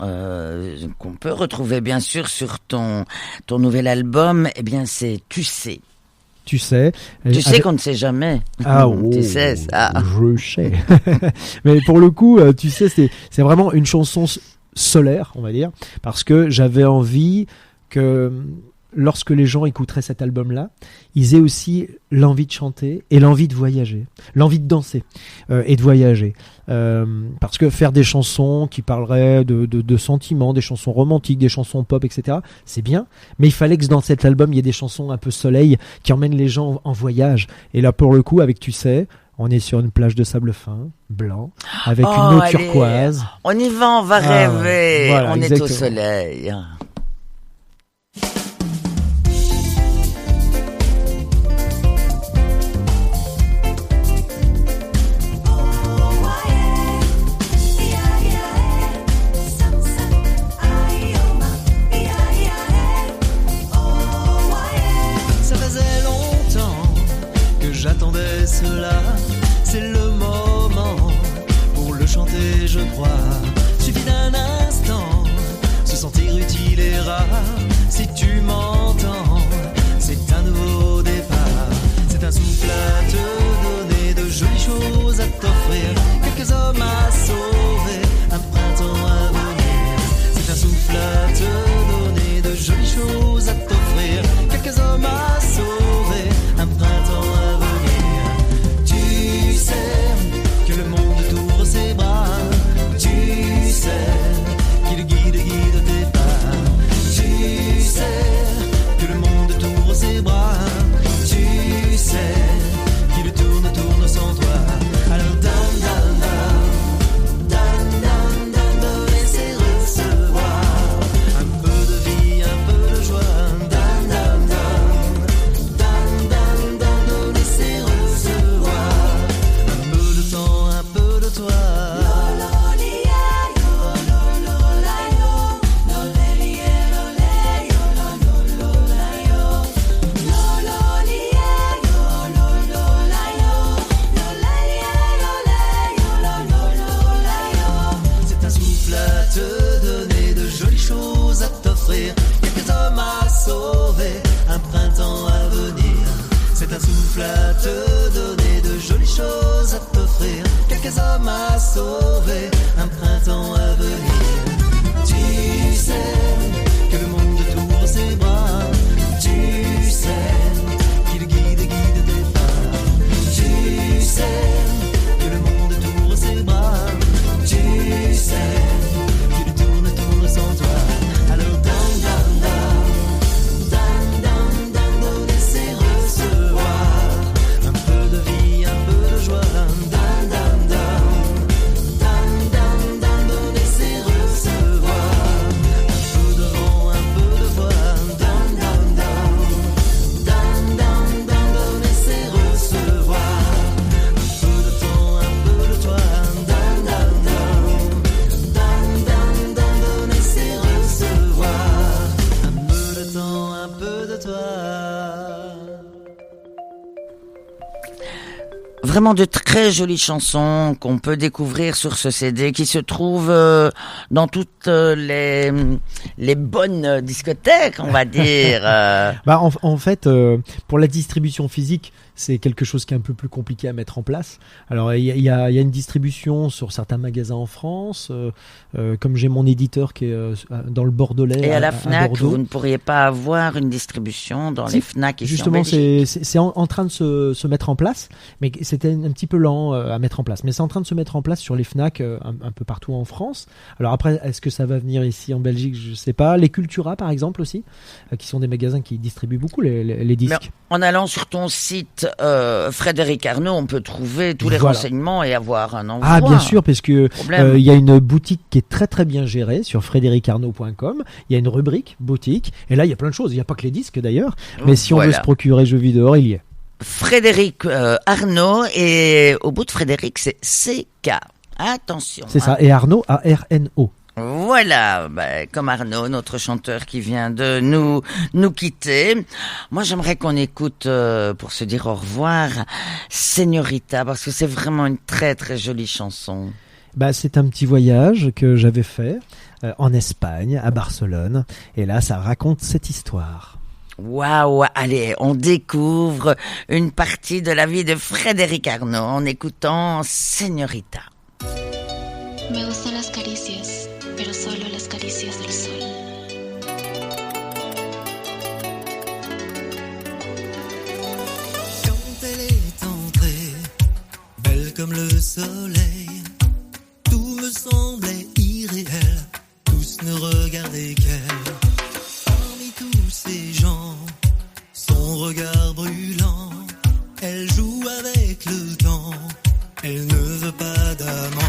qu'on peut retrouver bien sûr sur ton nouvel album, eh bien c'est Tu sais. Tu sais. Tu sais qu'on ne sait jamais. Ah oh, tu sais ça. Je sais. Mais pour le coup, tu sais, c'est vraiment une chanson solaire, on va dire, parce que j'avais envie que lorsque les gens écouteraient cet album-là, ils aient aussi l'envie de chanter et l'envie de voyager, l'envie de danser et de voyager. Parce que faire des chansons qui parleraient de sentiments, des chansons romantiques, des chansons pop, etc., c'est bien, mais il fallait que dans cet album, il y ait des chansons un peu soleil qui emmènent les gens en voyage. Et là, pour le coup, avec Tu sais, on est sur une plage de sable fin, blanc, avec une eau turquoise. On y va, on va rêver. Voilà, on exactement. est au soleil. J'attendais cela, c'est le moment pour le chanter, je crois. Suffit d'un instant, se sentir utile que ça m'a sauvé, un printemps à venir. Tu sais que le monde t'ouvre ses bras, tu sais qu'il guide tes pas. Tu sais que le monde t'ouvre ses bras, tu sais qu'il tourne sans toi. Alors down, down, down, down, down, down, donner c'est recevoir. Un peu de vie, un peu de joie, down, down, down, down, down, down, donner c'est recevoir. Un peu de vent, un peu de voix, down, down, down, down, down, down, donner c'est recevoir. Un peu de temps, un peu de toi, down, down, down, down, down, down, donner c'est recevoir. Un peu de temps, un peu de toi. Vraiment de très jolies chansons qu'on peut découvrir sur ce CD qui se trouve dans toutes les bonnes discothèques, on va dire. Bah, en fait, pour la distribution physique, c'est quelque chose qui est un peu plus compliqué à mettre en place. Alors, il y a une distribution sur certains magasins en France, comme j'ai mon éditeur qui est dans le Bordelais. Et à la Fnac, Bordeaux. vous ne pourriez pas avoir une distribution dans les Fnac ici Justement, en Belgique. c'est en train de se mettre en place, mais c'était un petit peu lent à mettre en place. Mais c'est en train de se mettre en place sur les Fnac un peu partout en France. Alors après, est-ce que ça va venir ici en Belgique? Je sais pas. Les Cultura, par exemple, aussi, qui sont des magasins qui distribuent beaucoup les disques. Mais en allant sur ton site Frédéric Arnaud, on peut trouver tous les Voilà. renseignements et avoir un envoi. Ah, bien sûr, parce que Problème. il y a une boutique qui est très très bien gérée sur frédéricarnaud.com. Il y a une rubrique boutique, et là il y a plein de choses. Il n'y a pas que les disques d'ailleurs, mais si on veut Voilà. se procurer jeux vidéo, il y est. Frédéric Arnaud, et au bout de Frédéric, c'est CK. Attention. C'est hein. ça. Et Arnaud, A-R-N-O. Voilà, comme Arnaud, notre chanteur qui vient de nous quitter. Moi, j'aimerais qu'on écoute, pour se dire au revoir, Señorita, parce que c'est vraiment une très très jolie chanson. Bah, c'est un petit voyage que j'avais fait en Espagne, à Barcelone, et là ça raconte cette histoire. Waouh, allez, on découvre une partie de la vie de Frédéric Arnaud en écoutant Señorita. Me gustan las caricias, pero solo las caricias del sol. Quand elle est entrée, belle comme le soleil, tout me semblait irréel, tous ne regardaient qu'elle. Parmi tous ces gens, son regard brûlant, elle joue avec le temps, elle ne veut pas d'amant.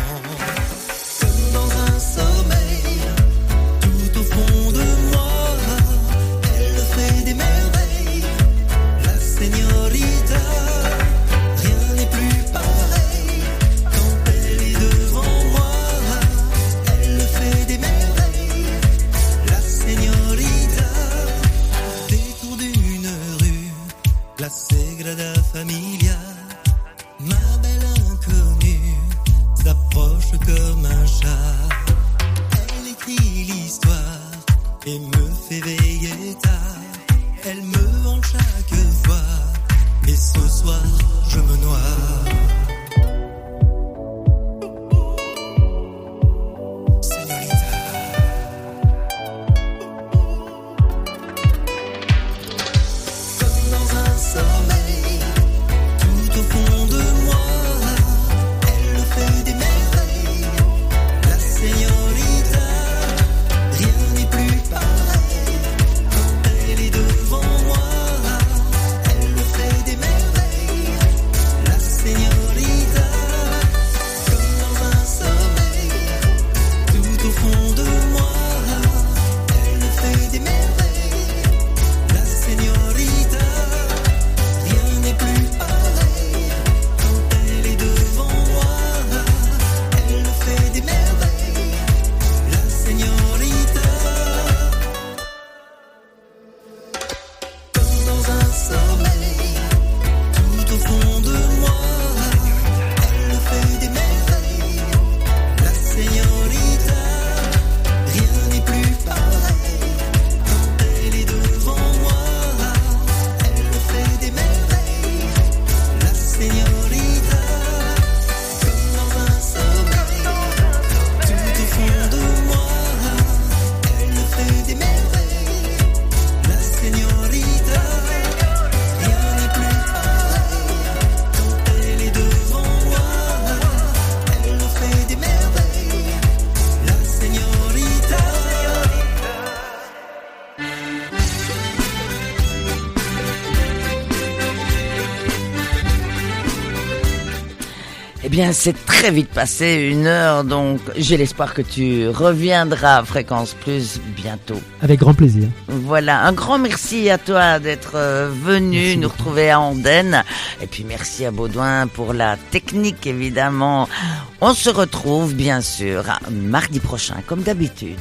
Comme dans un sommeil, tout au fond de moi, elle fait des merveilles, la señorita. Rien n'est plus pareil quand elle est devant moi, elle fait des merveilles, la señorita. Détour d'une rue, la Sagrada Familia, ma belle inconnue s'approche comme un chat. Elle écrit l'histoire et me fait veiller tard. Elle me hante chaque fois et ce soir je me noie. Comme dans un sommeil, tout au fond de moi, elle fait des merveilles, la señorita. Rien n'est plus pareil quand elle est devant moi, elle fait des merveilles, la señorita. Eh bien, c'est très vite passé, 1 heure, donc j'ai l'espoir que tu reviendras à Fréquence Plus bientôt. Avec grand plaisir. Voilà, un grand merci à toi d'être venu Merci nous beaucoup. retrouver à Andenne. Et puis merci à Baudouin pour la technique, évidemment. On se retrouve, bien sûr, mardi prochain, comme d'habitude.